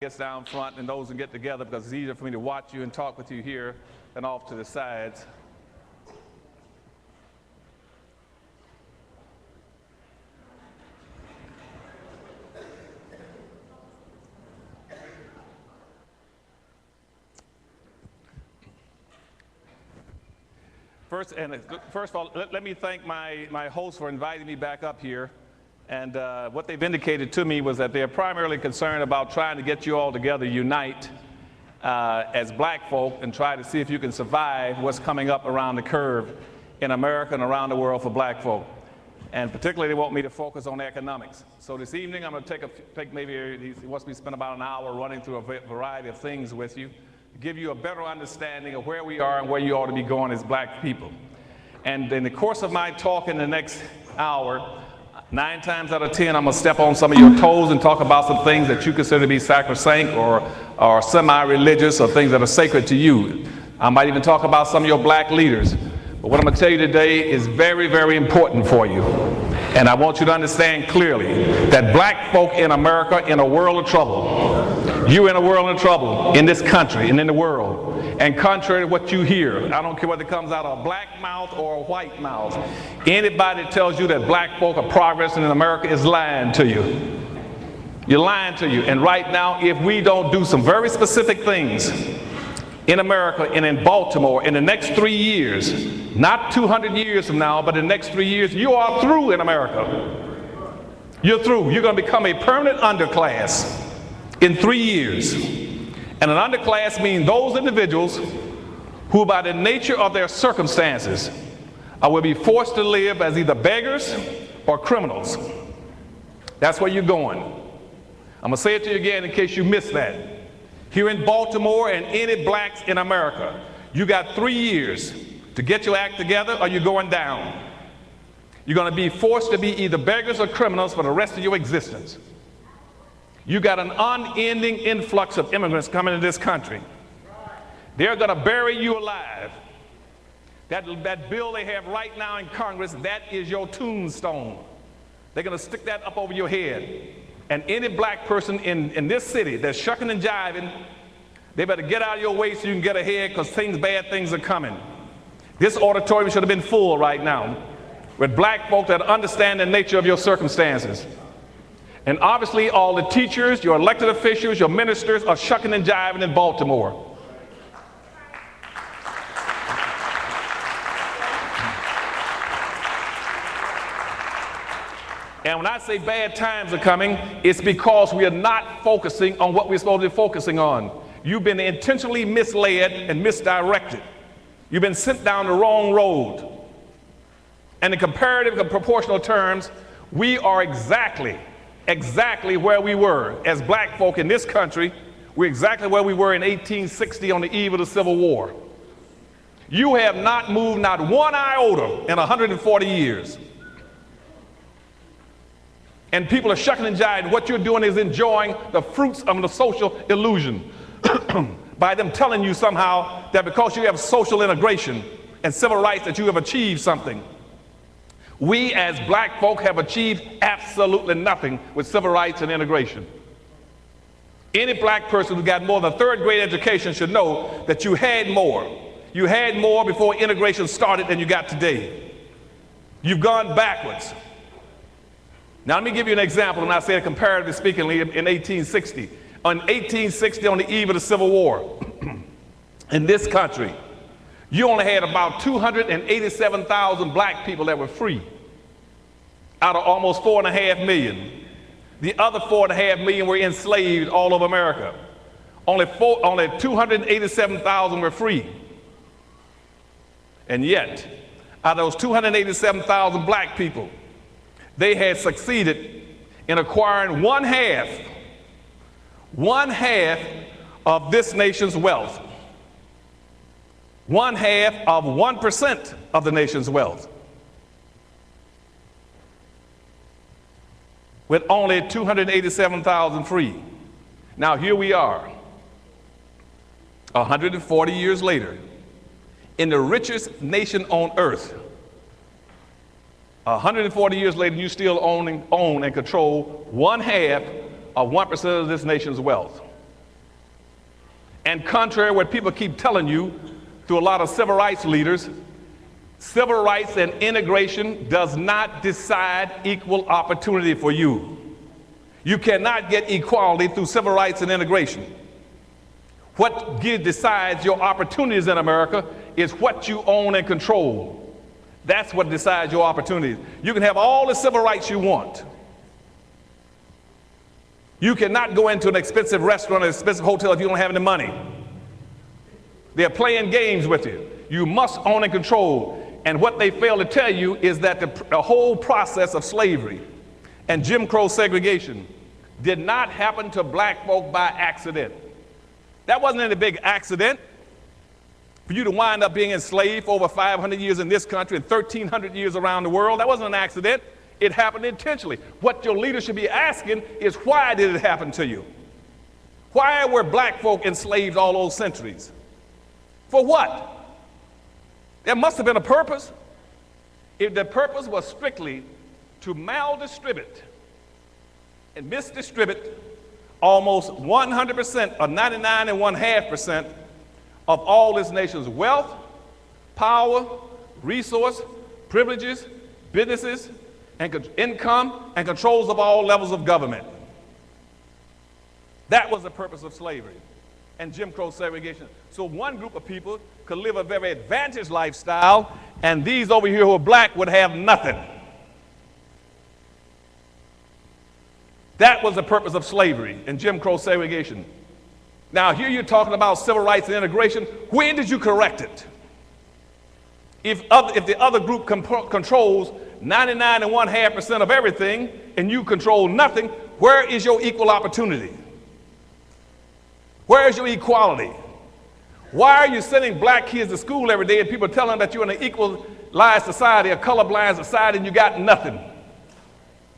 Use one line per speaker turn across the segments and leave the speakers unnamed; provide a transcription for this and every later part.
Gets down front and those who get together because it's easier for me to watch you and talk with you here than off to the sides. First of all, let me thank my host for inviting me back up here. And what they've indicated to me was that they're primarily concerned about trying to get you all together, unite as black folk, and try to see if you can survive what's coming up around the curve in America and around the world for black folk. And particularly, they want me to focus on economics. So this evening, I'm going to take maybe, he wants me to spend about an hour running through a variety of things with you, to give you a better understanding of where we are and where you ought to be going as black people. And in the course of my talk in the next hour, 9 times out of 10, I'm going to step on some of your toes and talk about some things that you consider to be sacrosanct or semi-religious or things that are sacred to you. I might even talk about some of your black leaders. But what I'm going to tell you today is very, very important for you. And I want you to understand clearly that black folk in America in a world of trouble. You're in a world of trouble in this country and in the world. And contrary to what you hear, I don't care whether it comes out of a black mouth or a white mouth, anybody that tells you that black folk are progressing in America is lying to you. You're lying to you. And right now, if we don't do some very specific things in America and in Baltimore in the next 3 years, not 200 years from now, but in the next 3 years, you are through in America. You're through. You're going to become a permanent underclass in 3 years. And an underclass means those individuals who, by the nature of their circumstances, will be forced to live as either beggars or criminals. That's where you're going. I'm going to say it to you again in case you missed that. Here in Baltimore and any blacks in America, you got 3 years to get your act together or you're going down. You're going to be forced to be either beggars or criminals for the rest of your existence. You got an unending influx of immigrants coming to this country. They're going to bury you alive. That bill they have right now in Congress, that is your tombstone. They're going to stick that up over your head. And any black person in this city that's shucking and jiving, they better get out of your way so you can get ahead because bad things are coming. This auditorium should have been full right now with black folk that understand the nature of your circumstances. And obviously all the teachers, your elected officials, your ministers are shucking and jiving in Baltimore. And when I say bad times are coming, it's because we are not focusing on what we're supposed to be focusing on. You've been intentionally misled and misdirected. You've been sent down the wrong road. And in comparative and proportional terms, we are exactly where we were as black folk in this country. We're exactly where we were in 1860 on the eve of the Civil War. You have not moved not one iota in 140 years. And people are shucking and jiving. What you're doing is enjoying the fruits of the social illusion by them telling you somehow that because you have social integration and civil rights that you have achieved something. We as black folk have achieved absolutely nothing with civil rights and integration. Any black person who got more than a third grade education should know that you had more. You had more before integration started than you got today. You've gone backwards. Now let me give you an example when I say it comparatively speaking in 1860. On 1860, on the eve of the Civil War, in this country, you only had about 287,000 black people that were free out of almost 4.5 million. The other 4.5 million were enslaved all over America. Only 287,000 were free. And yet, out of those 287,000 black people, they had succeeded in acquiring one half of this nation's wealth. 1/2 of 1% of the nation's wealth, with only 287,000 free. Now here we are, 140 years later, in the richest nation on earth. 140 years later, you still own and control 1/2 of 1% of this nation's wealth. And contrary to what people keep telling you through a lot of civil rights leaders, civil rights and integration does not decide equal opportunity for you. You cannot get equality through civil rights and integration. What decides your opportunities in America is what you own and control. That's what decides your opportunities. You can have all the civil rights you want. You cannot go into an expensive restaurant or an expensive hotel if you don't have any money. They're playing games with you. You must own and control. And what they fail to tell you is that the whole process of slavery and Jim Crow segregation did not happen to black folk by accident. That wasn't any big accident. For you to wind up being enslaved for over 500 years in this country and 1,300 years around the world, that wasn't an accident. It happened intentionally. What your leaders should be asking is, why did it happen to you? Why were black folk enslaved all those centuries? For what? There must have been a purpose. If the purpose was strictly to maldistribute and misdistribute almost 100% or 99.5% of all this nation's wealth, power, resource, privileges, businesses, and income, and controls of all levels of government. That was the purpose of slavery and Jim Crow segregation. So one group of people could live a very advantaged lifestyle, and these over here who are black would have nothing. That was the purpose of slavery and Jim Crow segregation. Now, here you're talking about civil rights and integration. When did you correct it? If the other group controls 99.5% of everything and you control nothing, where is your equal opportunity? Where is your equality? Why are you sending black kids to school every day and people telling them that you're in an equalized society, a colorblind society, and you got nothing?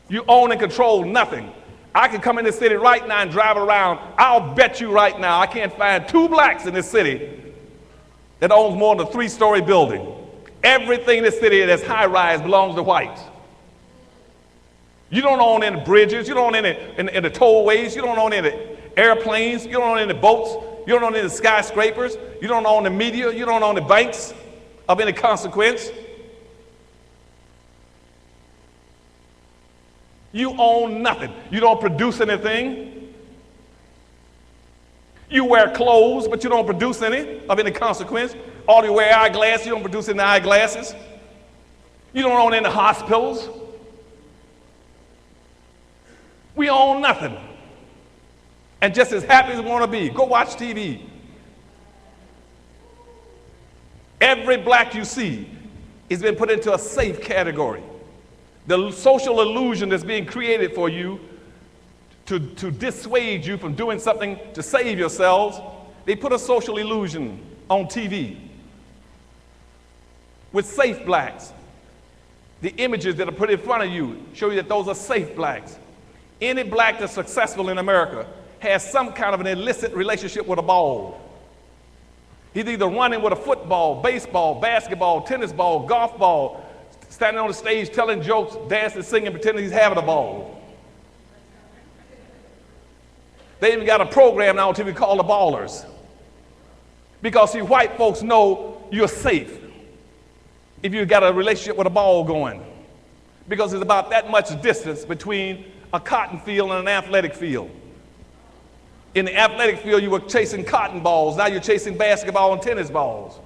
You own and control nothing. I can come in this city right now and drive around. I'll bet you right now I can't find 2 blacks in this city that owns more than a 3-story building. Everything in this city that's high-rise belongs to whites. You don't own any bridges. You don't own any in the tollways. You don't own any airplanes. You don't own any boats. You don't own any skyscrapers. You don't own the media. You don't own the banks of any consequence. You own nothing. You don't produce anything. You wear clothes, but you don't produce any of any consequence. All you wear eyeglasses, you don't produce any eyeglasses. You don't own any hospitals. We own nothing. And just as happy as we want to be, go watch TV. Every black you see has been put into a safe category. The social illusion that's being created for you to dissuade you from doing something to save yourselves, they put a social illusion on TV with safe blacks. The images that are put in front of you show you that those are safe blacks. Any black that's successful in America has some kind of an illicit relationship with a ball. He's either running with a football, baseball, basketball, tennis ball, golf ball, standing on the stage telling jokes, dancing, singing, pretending he's having a ball. They even got a program now on TV called The Ballers. Because see, white folks know you're safe if you've got a relationship with a ball going. Because there's about that much distance between a cotton field and an athletic field. In the athletic field, you were chasing cotton balls. Now you're chasing basketball and tennis balls.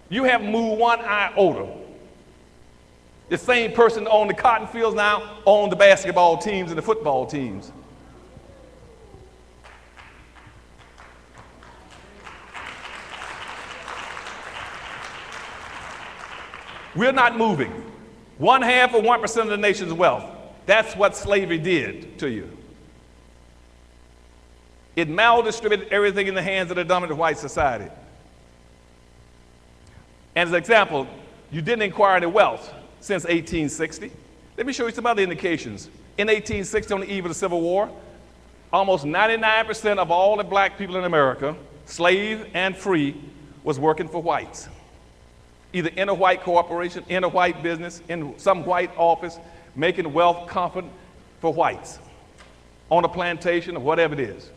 You haven't moved one iota. The same person that owned the cotton fields now owns the basketball teams and the football teams. We're not moving. 1/2 of 1% of the nation's wealth. That's what slavery did to you. It maldistributed everything in the hands of the dominant white society. And as an example, you didn't acquire any wealth since 1860. Let me show you some other indications. In 1860, on the eve of the Civil War, almost 99% of all the black people in America, slave and free, was working for whites. Either in a white corporation, in a white business, in some white office, making wealth comfort for whites, on a plantation or whatever it is.